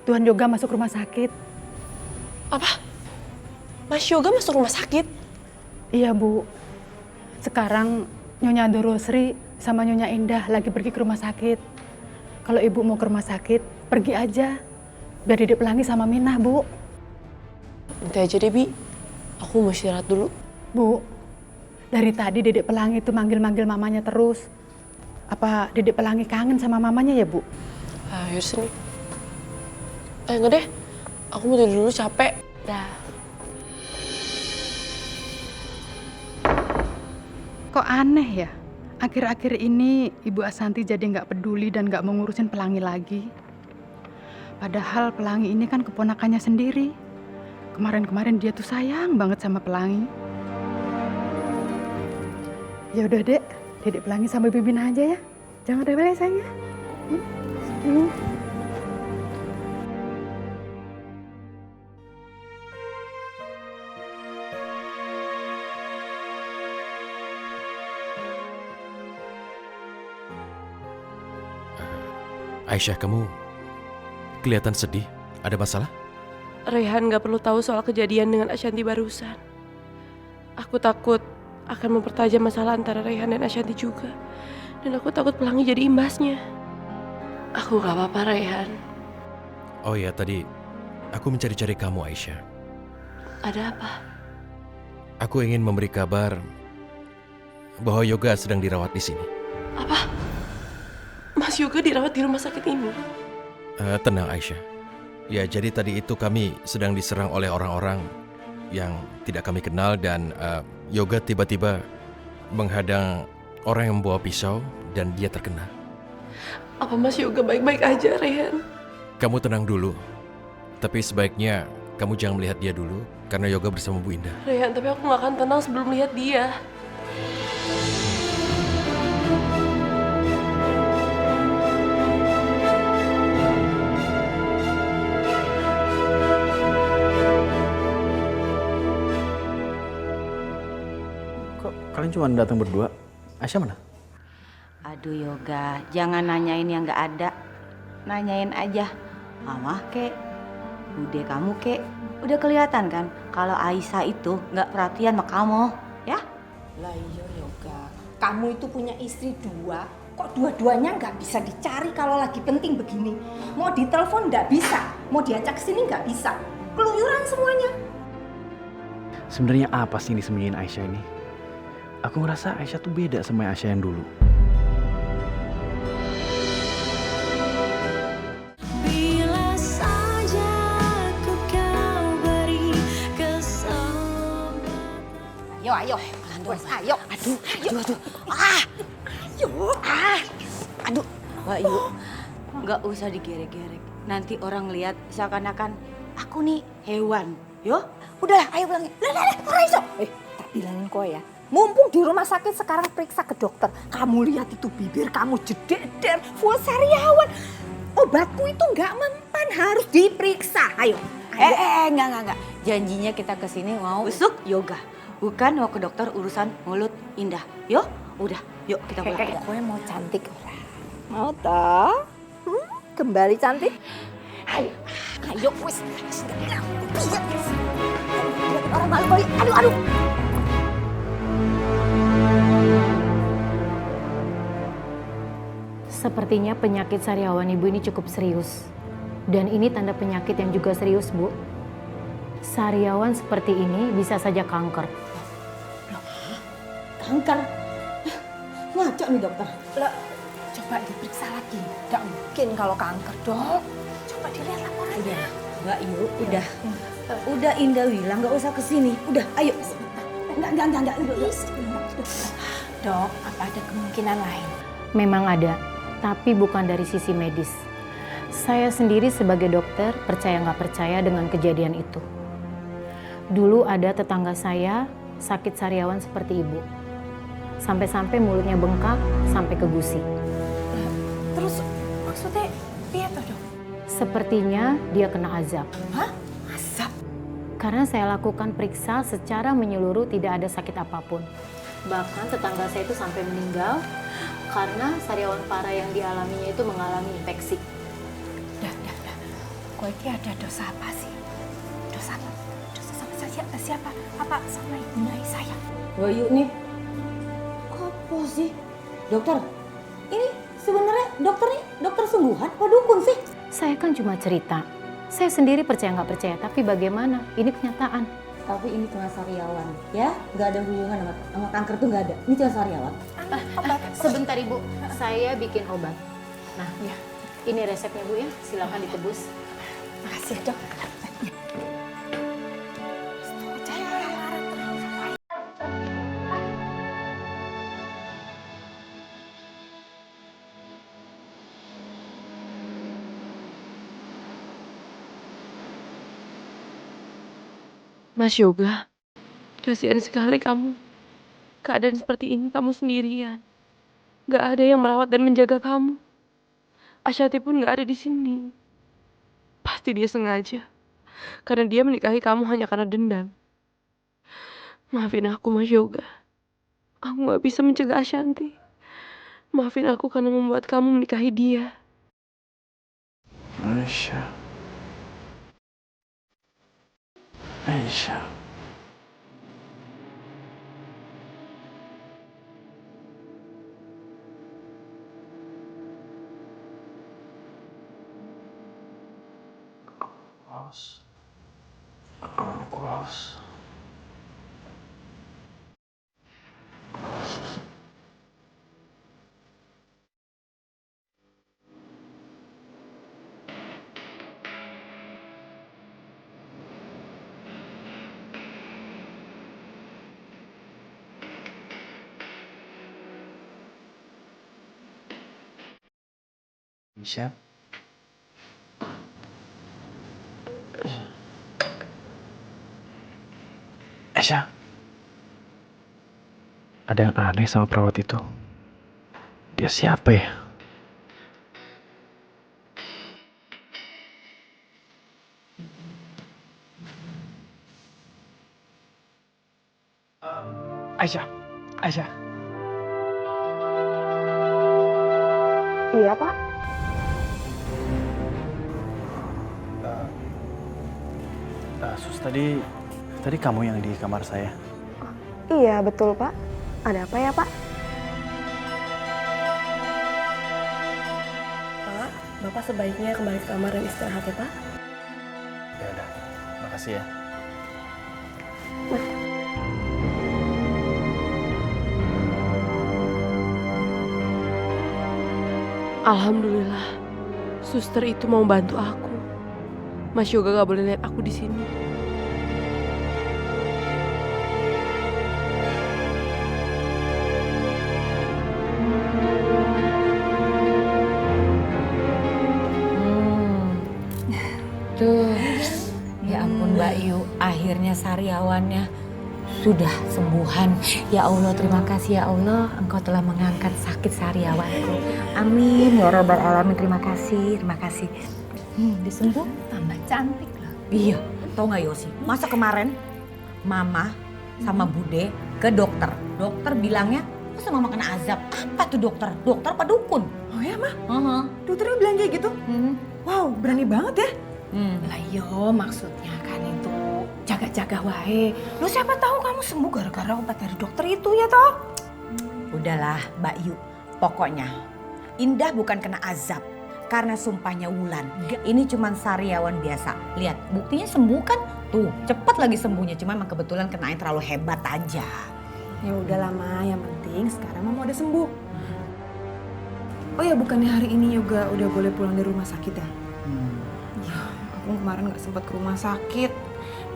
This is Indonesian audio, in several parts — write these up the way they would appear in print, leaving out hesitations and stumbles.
Tuan Yoga masuk rumah sakit. Apa? Mas Yoga masuk rumah sakit? Iya, Bu. Sekarang Nyonya Dorosri sama Nyonya Indah lagi pergi ke rumah sakit. Kalau Ibu mau ke rumah sakit, pergi aja. Biar Dedek Pelangi sama Minah, Bu. Nanti aja deh, Bi. Aku mau istirahat dulu. Bu, dari tadi Dedek Pelangi itu manggil-manggil mamanya terus. Apa Dedek Pelangi kangen sama mamanya ya, Bu? Ayo sini. Enggak deh. Aku mau tidur dulu, capek. Dah. Kok aneh ya? Akhir-akhir ini Ibu Asanti jadi nggak peduli dan nggak mau ngurusin Pelangi lagi. Padahal Pelangi ini kan keponakannya sendiri. Kemarin-kemarin dia tuh sayang banget sama Pelangi. Ya udah, Dek. Dedek Pelangi sama Bibi Minah aja ya. Jangan rewel ya, sayang ya. Aisyah, kamu kelihatan sedih. Ada masalah? Raihan gak perlu tahu soal kejadian dengan Ashanti barusan. Aku takut akan mempertajam masalah antara Raihan dan Ashanti juga. Dan aku takut Pelangi jadi imbasnya. Aku gak apa-apa, Raihan. Oh ya, tadi aku mencari-cari kamu, Aisyah. Ada apa? Aku ingin memberi kabar bahwa Yoga sedang dirawat di sini. Apa? Mas Yoga dirawat di rumah sakit ini? Tenang, Aisyah. Ya, jadi tadi itu kami sedang diserang oleh orang-orang yang tidak kami kenal dan Yoga tiba-tiba menghadang orang yang membawa pisau dan dia terkena. Apa Mas Yoga baik-baik aja, Raihan? Kamu tenang dulu. Tapi sebaiknya kamu jangan melihat dia dulu karena Yoga bersama Bu Indah. Raihan, tapi aku gak akan tenang sebelum lihat dia. Kalian cuma datang berdua? Aisyah mana? Aduh Yoga, jangan nanyain yang gak ada. Nanyain aja, Mama kek, Bude kamu kek. Udah kelihatan kan kalau Aisyah itu gak perhatian sama kamu, ya? Lah iya Yoga, kamu itu punya istri dua, kok dua-duanya nggak bisa dicari kalau lagi penting begini. Mau ditelepon nggak bisa, mau diajak sini nggak bisa, keluyuran semuanya. Sebenarnya apa sih yang disembunyiin Aisyah ini? Aku ngerasa Aisyah tuh beda sama Aisyah yang dulu. Bila saja ku kau beri kesempatan. Ayo, wes ayo. Aduh. Aduh, Mbak Yu, nggak usah digerek-gerek. Nanti orang lihat seakan-akan aku nih hewan, yo. Udah, ayo pulang. Lah, ora iso. Tak bilangin kok ya. Mumpung di rumah sakit sekarang periksa ke dokter. Kamu lihat itu bibir kamu jededer, full sariawan. Obatku itu nggak mempan, harus diperiksa. Ayo. Enggak. Janjinya kita kesini mau usuk yoga, bukan mau ke dokter urusan mulut Indah. Yo, udah, yuk kita pulang. Kowe mau cantik ora? Mau toh? Kembali cantik? Ayo wis. Orang malu kali. Aduh. Sepertinya penyakit sariawan ibu ini cukup serius. Dan ini tanda penyakit yang juga serius, Bu. Sariawan seperti ini bisa saja kanker. Kanker? Ngaco nih dokter. Lah, coba diperiksa lagi. Gak mungkin kalau kanker, Dok. Coba dilihat laporannya. Mbak Yu, udah Indah bilang nggak usah kesini. Udah, ayo. Enggak. Dok, apa ada kemungkinan lain? Memang ada, tapi bukan dari sisi medis. Saya sendiri sebagai dokter percaya nggak percaya dengan kejadian itu. Dulu ada tetangga saya sakit sariawan seperti ibu. Sampai-sampai mulutnya bengkak sampai ke gusi. Terus maksudnya piye toh, Dok? Sepertinya dia kena azab. Hah? Azab? Karena saya lakukan periksa secara menyeluruh tidak ada sakit apapun. Bahkan tetangga saya itu sampai meninggal karena sariawan parah yang dialaminya itu mengalami infeksi. Dah. Kowe iki ada dosa apa sih? Dosa apa? Dosa sama siapa? Apa sama ibunya Aisyah ya? Bayu nih. Apa sih? Dokter, ini sebenarnya dokter sungguhan apa dukun sih? Saya kan cuma cerita. Saya sendiri percaya nggak percaya, tapi bagaimana? Ini kenyataan. Tapi ini cuma sariawan, ya? Nggak ada hubungan sama kanker tuh nggak ada. Ini cuma sariawan. Sebentar Ibu, saya bikin obat. Nah, ini resepnya Bu ya, silakan ditebus. Makasih ya, Dok. Mas Yoga, kasihan sekali kamu. Keadaan seperti ini kamu sendirian. Gak ada yang merawat dan menjaga kamu. Ashanti pun gak ada di sini. Pasti dia sengaja. Karena dia menikahi kamu hanya karena dendam. Maafin aku, Mas Yoga. Aku gak bisa mencegah Ashanti. Maafin aku karena membuat kamu menikahi dia. Aisyah. Aisyah. Aku haus. Aisyah. Aisyah. Ada yang aneh sama perawat itu. Dia siapa ya? Aisyah. Aisyah. Iya, Pak. Sus, tadi kamu yang di kamar saya. Iya, betul, Pak. Ada apa ya, Pak? Pak, Bapak sebaiknya kembali ke kamar dan istirahat ya, Pak. Ya udah, makasih ya. Alhamdulillah, suster itu mau bantu aku. Mas Yoga gak boleh lihat aku di sini. Tuh, ya ampun Mbak Yu, akhirnya sariawannya sudah sembuhan. Ya Allah, terima kasih ya Allah, Engkau telah mengangkat sakit sariawanku. Amin, ya Rabbal Alamin, terima kasih. Disembuh, tambah cantik loh. Iya, tau gak Yosi, masa kemarin Mama sama Bude ke dokter. Dokter bilangnya, masa Mama kena azab? Apa tuh dokter? Dokter apa dukun? Oh ya, Ma? Dokternya bilang kayak gitu? Wow, berani banget ya. Lah Yo, maksudnya kan itu jaga-jaga wae. Lu siapa tahu kamu sembuh gara-gara obat dari dokter itu ya toh? Udahlah Mbak Yu, pokoknya Indah bukan kena azab karena sumpahnya Wulan. Ini cuman sariawan biasa. Lihat, buktinya sembuh kan? Tuh, cepet lagi sembuhnya. Cuma emang kebetulan kenanya terlalu hebat aja. Ya udahlah Ma, yang penting sekarang Mama udah sembuh. Oh ya, bukannya hari ini juga udah boleh pulang dari rumah sakit ya? Aku kemarin gak sempat ke rumah sakit.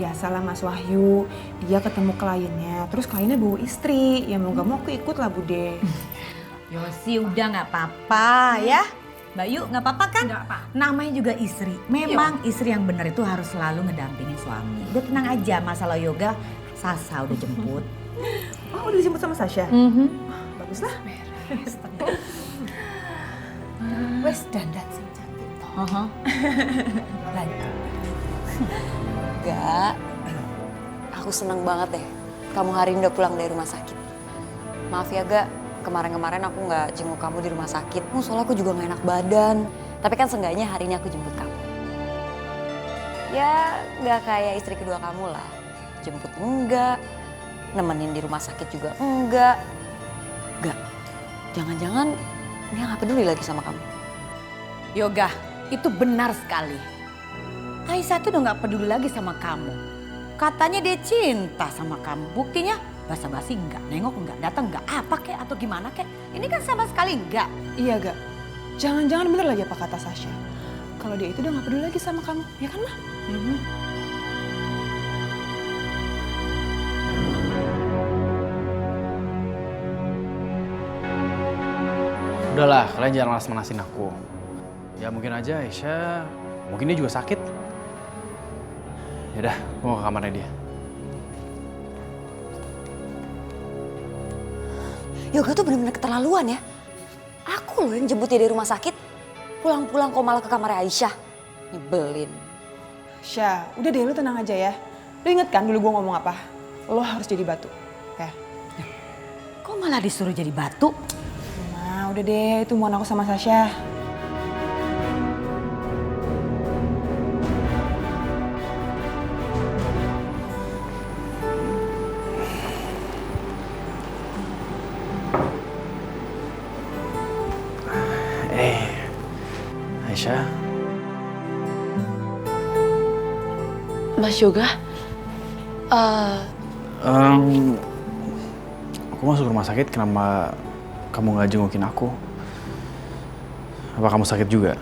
Biasalah Mas Wahyu, dia ketemu kliennya, terus kliennya bawa istri. Ya mau gak mau aku ikut lah Bude. Yosi udah gak apa-apa ya. Mbak Yu gak apa-apa kan? Gak apa. Namanya juga istri. Memang istri yang benar itu harus selalu ngedampingin suami. Udah tenang aja, masalah yoga Sasa udah jemput. Oh udah dijemput sama Sasha? Bagus lah. Beres. Wes dandan sing cantik toh. Lanjut. Gak, aku seneng banget deh kamu hari ini udah pulang dari rumah sakit. Maaf ya Gak, kemarin-kemarin aku gak jenguk kamu di rumah sakit. Soalnya aku juga gak enak badan. Tapi kan seenggaknya hari ini aku jemput kamu. Ya nggak kayak istri kedua kamu lah. Jemput enggak, nemenin di rumah sakit juga enggak. Enggak, jangan-jangan dia nggak peduli lagi sama kamu. Yoga, itu benar sekali. Aisyah tuh udah gak peduli lagi sama kamu. Katanya dia cinta sama kamu. Buktinya basa-basi enggak, nengok enggak, datang enggak, apa kek atau gimana kek. Ini kan sama sekali enggak. Iya gak? Jangan-jangan bener lagi apa kata Sasha. Kalau dia itu udah gak peduli lagi sama kamu, ya kan, Ma? Udahlah, kalian jangan manas-manasin aku. Ya mungkin aja Aisyah, mungkin dia juga sakit. Yaudah, gue mau ke kamarnya dia. Yoga tuh bener-bener keterlaluan ya. Aku loh yang jemput dia dari rumah sakit. Pulang-pulang kok malah ke kamar Aisyah. Nyebelin. Syah, udah deh lu tenang aja ya. Lu inget kan dulu gue ngomong apa? Lo harus jadi batu. Ya. Kok malah disuruh jadi batu? Nah udah deh, itu mohon aku sama Sasha. Aisyah, Mas Yoga, aku masuk rumah sakit, kenapa kamu nggak jengukin aku? Apa kamu sakit juga?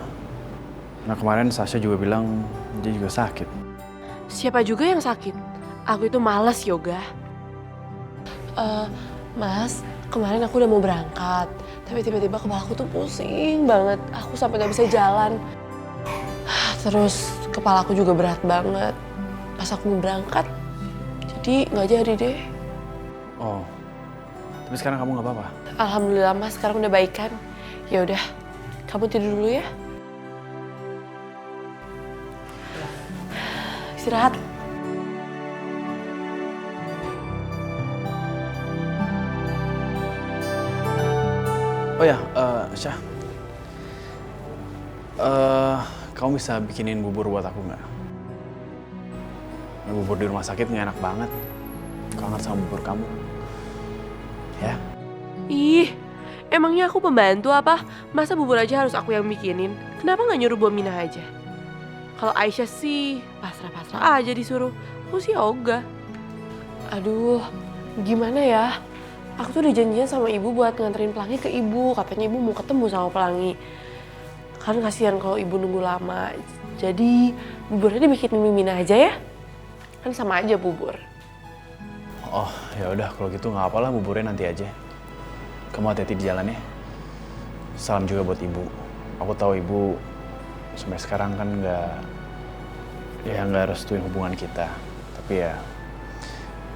Nah kemarin Sasha juga bilang dia juga sakit. siapa juga yang sakit? Aku itu malas Yoga. Mas, kemarin aku udah mau berangkat, tapi tiba-tiba kepala aku tuh pusing banget. Aku sampai gak bisa jalan. Terus kepala aku juga berat banget pas aku mau berangkat. Jadi gak jadi deh. Oh, tapi sekarang kamu nggak apa-apa? Alhamdulillah Mas, sekarang udah baikan. Ya udah, kamu tidur dulu ya. Istirahat. Oh ya, Syah. Kamu bisa bikinin bubur buat aku nggak? Bubur di rumah sakit nggak enak banget. Kangen sama bubur kamu. Ya? Ih, emangnya aku pembantu apa? Masa bubur aja harus aku yang bikinin? Kenapa nggak nyuruh Bu Minah aja? Kalau Aisyah sih pasrah-pasrah aja disuruh. Aku sih ogah. Aduh, gimana ya? Aku tuh udah janjian sama ibu buat nganterin Pelangi ke ibu. Katanya ibu mau ketemu sama Pelangi. Kan kasihan kalau ibu nunggu lama. Jadi buburnya dibikinin Mimina aja ya. Kan sama aja bubur. Oh, ya udah kalau gitu nggak apalah, buburnya nanti aja. Kamu hati-hati di jalan ya. Salam juga buat ibu. Aku tahu ibu sampai sekarang kan nggak restuin hubungan kita. Tapi ya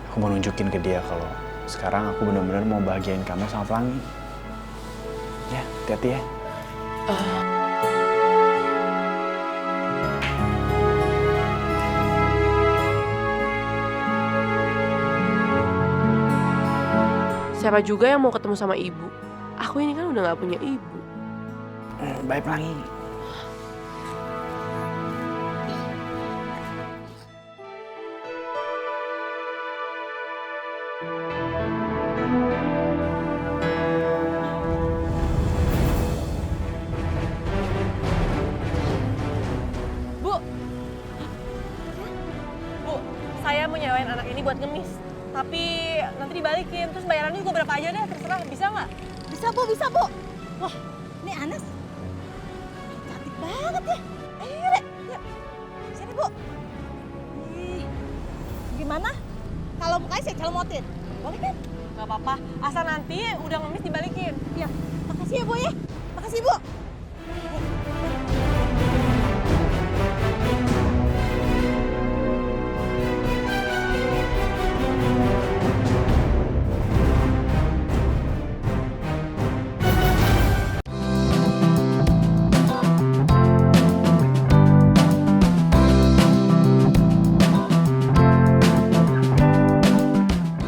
aku mau nunjukin ke dia kalau sekarang aku benar-benar mau bahagiain kamu sama Pelangi. Ya, hati-hati ya. Siapa juga yang mau ketemu sama ibu? Aku ini kan udah gak punya ibu. Bye Pelangi. Bu, saya mau nyewain anak ini buat ngemis. Tapi nanti dibalikin, terus bayarannya juga berapa aja deh, terserah. Bisa nggak? Bisa Bu. Wah, ini Anas cantik banget ya. Ayo, Rek, yuk. Sini Bu. Ih, gimana? Kalau mukanya saya celomotin, boleh kan? Gak apa-apa, asal nanti udah ngemis dibalikin. Iya, makasih ya Bu ya. Makasih Bu.